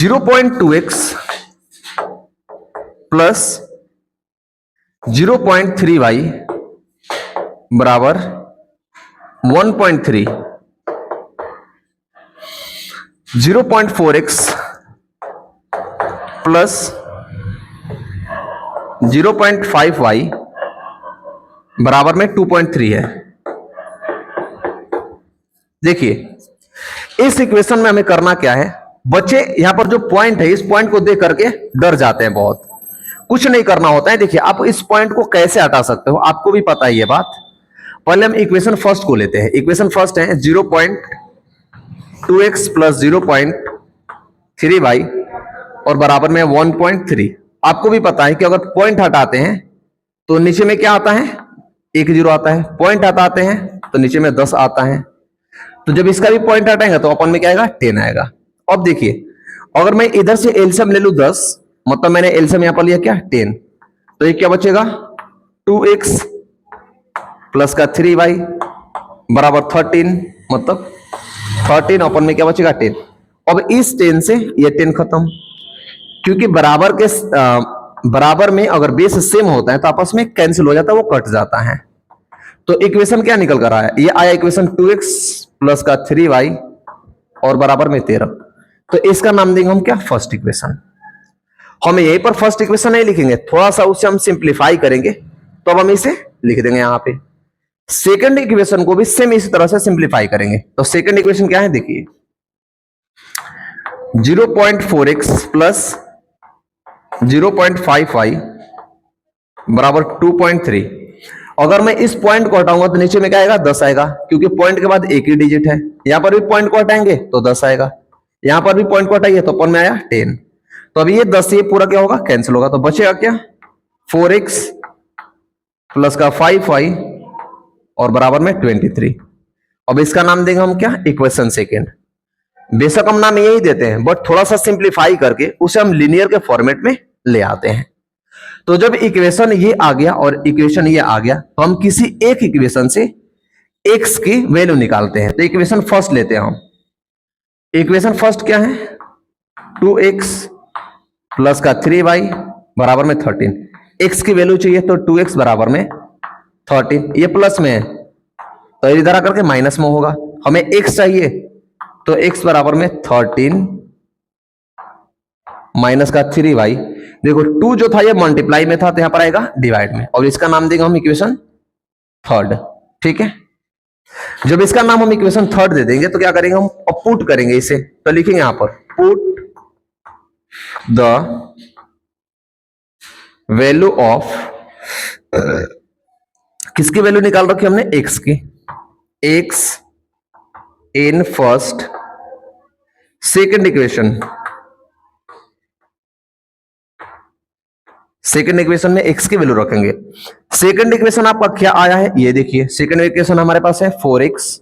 0.2x plus 0.3y बराबर 1.3, 0.4x plus 0.5y बराबर में 2.3 है। देखिए इस इक्वेशन में हमें करना क्या है, बच्चे यहां पर जो पॉइंट है इस पॉइंट को देख करके डर जाते हैं, बहुत कुछ नहीं करना होता है। देखिए आप इस पॉइंट को कैसे हटा सकते हो, आपको भी पता है ये बात। पहले हम इक्वेशन फर्स्ट को लेते हैं। इक्वेशन फर्स्ट है 0.2x प्लस 0.3y और बराबर में 1.3। आपको भी पता है कि अगर पॉइंट हटाते हैं तो नीचे में क्या आता है, 1 0 आता है। पॉइंट हटाते हैं तो नीचे में 10 आता है। तो जब इसका भी पॉइंट हटाएंगे तो अपन में क्या आएगा, 10 आएगा। अब देखिए अगर मैं इधर से एलसीएम ले लूं 10, मतलब मैंने एलसीएम यहां पर लिया क्या 10, तो ये क्या बचेगा 2x प्लस का 3y बराबर 13, मतलब 13 अपन में क्या बचेगा 10। अब इस 10 से ये 10 खत्म, क्योंकि बराबर में अगर बेस सेम होता है तो आपस में कैंसिल हो जाता है, वो कट जाता है। तो इक्वेशन क्या निकल कर आया, ये आया इक्वेशन 2x प्लस का 3y और बराबर में 13। तो इसका नाम देंगे हम क्या, फर्स्ट इक्वेशन। हम यहीं पर फर्स्ट इक्वेशन नहीं लिखेंगे, थोड़ा सा उससे हम सिंप्लीफाई करेंगे तो अब हम इसे लिख देंगे यहां पे। सेकंड इक्वेशन को भी सेम इसी तरह से सिंप्लीफाई करेंगे। तो सेकंड इक्वेशन क्या है, देखिए 0.4x प्लस 0.5y बराबर 2.3। अगर मैं इस पॉइंट को हटाऊंगा तो नीचे में क्या आएगा, 10 आएगा, क्योंकि पॉइंट के बाद एक ही डिजिट है। यहां पर भी पॉइंट को हटाएंगे तो 10 आएगा, यहां पर भी पॉइंट को हटाइए तो अपन में आया 10। तो अभी ये 10 ये पूरा क्या होगा, कैंसिल होगा। तो बचेगा क्या 4x प्लस का 5y और बराबर में 23। अब इसका नाम देंगे हम क्या, इक्वेशन सेकेंड। बेशक हम नाम यही देते हैं, बट थोड़ा सा सिंप्लीफाई करके उसे हम लीनियर के फॉर्मेट में ले आते हैं। तो जब इक्वेशन ये आ गया और इक्वेशन ये आ गया तो हम किसी एक इक्वेशन से x की वैल्यू निकालते हैं। तो इक्वेशन फर्स्ट लेते हैं हम। इक्वेशन फर्स्ट क्या है, 2x प्लस का 3y बराबर में 13। x की वैल्यू चाहिए तो 2x बराबर में 13, ये प्लस में है तो इधर आकर के माइनस में होगा। हमें x चाहिए तो x बराबर में 13 माइनस का 3y। देखो 2 जो था ये मल्टीप्लाई में था तो यहां पर आएगा डिवाइड में, और इसका नाम देंगे हम इक्वेशन थर्ड। ठीक है, जब इसका नाम हम इक्वेशन थर्ड दे देंगे तो क्या करेंगे हम, पुट करेंगे इसे। तो लिखेंगे यहां पर पुट द वैल्यू ऑफ, किसकी वैल्यू निकाल रखी हमने, x की, x in first second equation. Second equation में x की वैल्यू रखेंगे। सेकेंड इक्वेशन आपका क्या आया है, ये देखिए सेकेंड इक्वेशन हमारे पास है 4x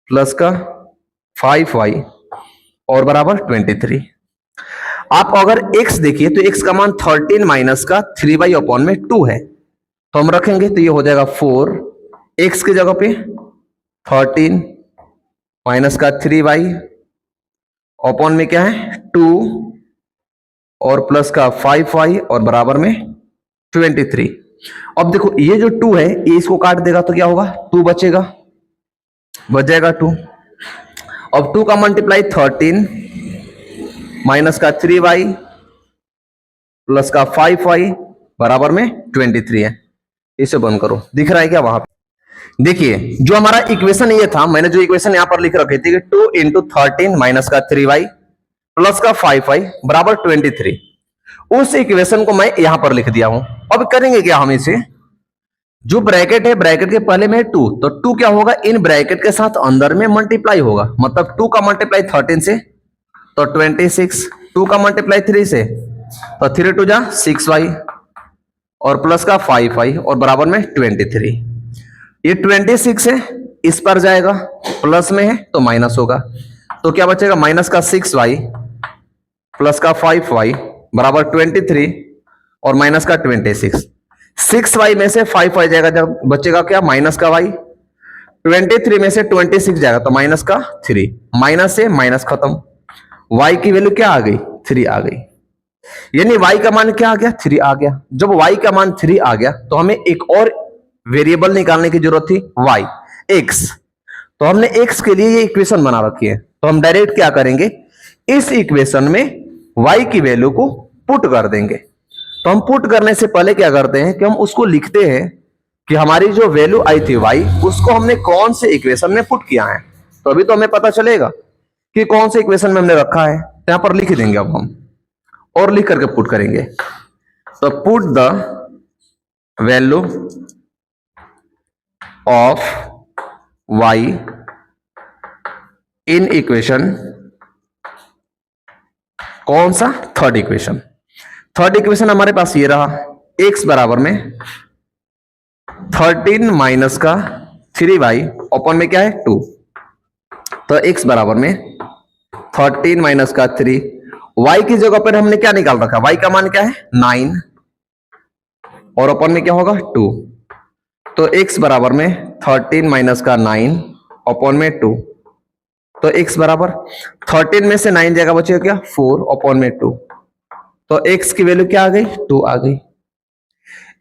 प्लस का 5y और बराबर 23। आप अगर x देखिए तो x का मान 13 माइनस का 3y अपॉन में 2 है, तो हम रखेंगे तो ये हो जाएगा 4, x की जगह पे 13 माइनस का 3y अपॉन में क्या है 2 और प्लस का 5y और बराबर में 23। अब देखो ये जो 2 है ये इसको काट देगा तो क्या होगा, 2 बचेगा, बच जाएगा 2। अब 2 का मल्टीप्लाई 13 माइनस का 3y प्लस का 5y बराबर में 23 है। इसे बंद करो, दिख रहा है क्या वहां पे। देखिए जो हमारा इक्वेशन ये था, मैंने जो इक्वेशन यहां पर लिख रखी थी 2 इंटू 13 माइनस का 3y प्लस का 5y बराबर 23, उस इक्वेशन को मैं यहां पर लिख दिया हूं। अब करेंगे क्या हम इसे, जो ब्रैकेट है ब्रैकेट के पहले में 2, तो 2 क्या होगा, इन ब्रैकेट के साथ अंदर में मल्टीप्लाई होगा, मतलब 2 का मल्टीप्लाई 13 से तो 26, 2 का मल्टीप्लाई 3 से तो 3 2 जा 6y और प्लस का 5y और बराबर में 23। ये 26 है, इस पर जाएगा, प्लस में है तो माइनस होगा, तो क्या बचेगा माइनस का 6y प्लस का 5y बराबर 23 और माइनस का 26। 6y में से 5y जाएगा, जब बचेगा क्या माइनस का y, 23 में से 26 जाएगा तो माइनस का 3, माइनस से माइनस खत्म, y की वैल्यू क्या आ गई, 3 आ गई। यानी y का मान क्या आ गया, 3 आ गया। जब y का मान 3 आ गया तो हमें एक और वेरिएबल निकालने की जरूरत थी, y, x। तो हमने x के लिए ये इक्वेशन बना रखी है, तो हम डायरेक्ट क्या करेंगे, इस इक्वेशन में y की वैल्यू को पुट कर देंगे। तो हम पुट करने से पहले क्या करते हैं कि हम उसको लिखते हैं कि हमारी जो वैल्यू आई थी y, उसको हमने कौन से इक्वेशन में पुट किया है। तो अभी तो हमें पता चलेगा कि कौन से इक्वेशन में हमने रखा है, तो यहां पर लिख देंगे अब हम, और लिख करके पुट करेंगे। तो put the value of y in equation, कौन सा, थर्ड इक्वेशन। थर्ड इक्वेशन हमारे पास ये रहा, x बराबर में 13 माइनस का 3y ओपन में क्या है 2। तो x बराबर में 13 माइनस का 3, y की जगह पर हमने क्या निकाल रखा, y का मान क्या है 9, और ओपन में क्या होगा 2। तो x बराबर में 13 माइनस का 9 ओपन में 2। तो x बराबर 13 में से 9 जगह बचेगा क्या 4 ओपन में 2। तो x की वैल्यू क्या आ गई, 2 आ गई।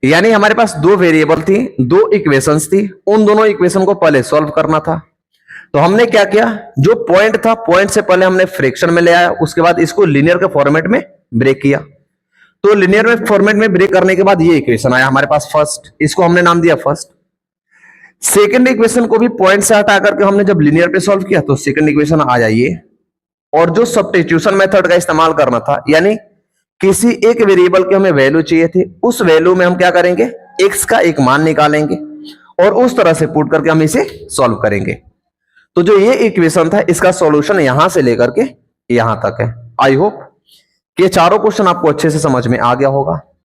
यानी हमारे पास दो वेरिएबल थी, दो इक्वेशंस थी, उन दोनों इक्वेशन को पहले सॉल्व करना था। तो हमने क्या किया, जो पॉइंट था पॉइंट से पहले हमने फ्रैक्शन में ले आया, उसके बाद इसको लिनियर के फॉर्मेट में ब्रेक किया। तो लिनियर में फॉर्मेट में ब्रेक करने के बाद ये इक्वेशन आया हमारे पास फर्स्ट, इसको हमने नाम दिया फर्स्ट। सेकंड इक्वेशन को भी पॉइंट से हटा करके हमने जब लिनियर पे सॉल्व किया तो सेकंड इक्वेशन आ जाइए। और जो सब्स्टिट्यूशन मेथड का इस्तेमाल करना था, यानी किसी एक वेरिएबल की हमें वैल्यू चाहिए थी, उस वैल्यू में हम क्या करेंगे, x का एक मान निकालेंगे और उस तरह से पुट करके हम इसे सॉल्व करेंगे। तो जो ये इक्वेशन था इसका सॉल्यूशन यहां से लेकर के यहां तक है। आई होप कि चारों क्वेश्चन आपको अच्छे से समझ में आ गया होगा।